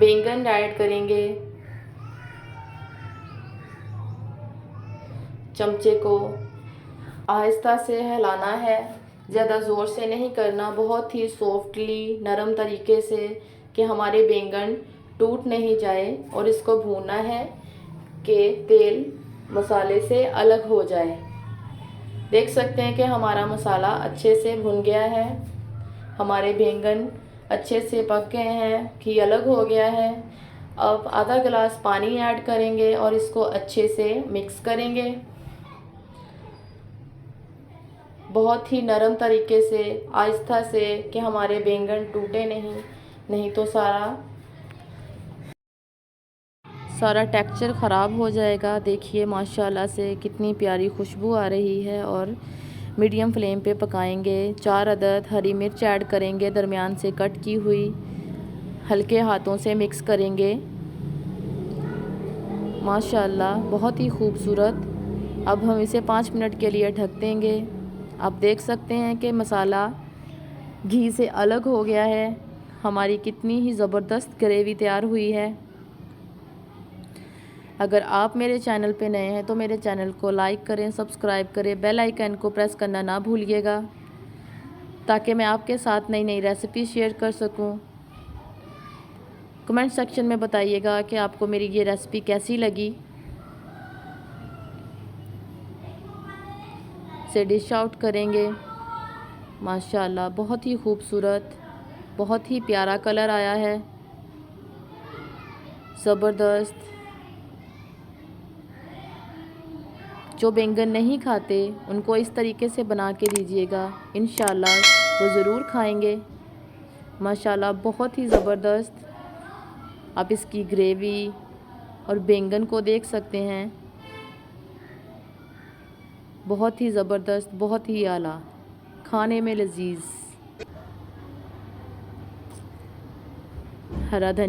बैंगन ऐड करेंगे। चमचे को आहिस्ता से हिलाना है, ज़्यादा ज़ोर से नहीं करना, बहुत ही सॉफ्टली नरम तरीके से कि हमारे बैंगन टूट नहीं जाए। और इसको भूनना है कि तेल मसाले से अलग हो जाए। देख सकते हैं कि हमारा मसाला अच्छे से भुन गया है, हमारे बैंगन अच्छे से पक गए हैं, घी अलग हो गया है। अब आधा गिलास पानी ऐड करेंगे और इसको अच्छे से मिक्स करेंगे, बहुत ही नरम तरीके से, आहिस्ता से, कि हमारे बैंगन टूटे नहीं तो सारा टेक्सचर ख़राब हो जाएगा। देखिए माशाल्लाह से कितनी प्यारी खुशबू आ रही है। और मीडियम फ्लेम पे पकाएंगे। 4 अदद हरी मिर्च ऐड करेंगे, दरमियान से कट की हुई, हल्के हाथों से मिक्स करेंगे। माशाल्लाह बहुत ही खूबसूरत। अब हम इसे 5 मिनट के लिए ढक देंगे। आप देख सकते हैं कि मसाला घी से अलग हो गया है, हमारी कितनी ही ज़बरदस्त ग्रेवी तैयार हुई है। अगर आप मेरे चैनल पे नए हैं तो मेरे चैनल को लाइक करें, सब्सक्राइब करें, बेल आइकन को प्रेस करना ना भूलिएगा, ताकि मैं आपके साथ नई नई रेसिपी शेयर कर सकूं। कमेंट सेक्शन में बताइएगा कि आपको मेरी ये रेसिपी कैसी लगी। से डिश आउट करेंगे। माशाल्लाह बहुत ही खूबसूरत, बहुत ही प्यारा कलर आया है, ज़बरदस्त। जो बैंगन नहीं खाते उनको इस तरीके से बना के दीजिएगा, इंशाल्लाह वो ज़रूर खाएंगे। माशाल्लाह बहुत ही ज़बरदस्त। आप इसकी ग्रेवी और बैंगन को देख सकते हैं, बहुत ही ज़बरदस्त, बहुत ही आला, खाने में लजीज। हरा धनिया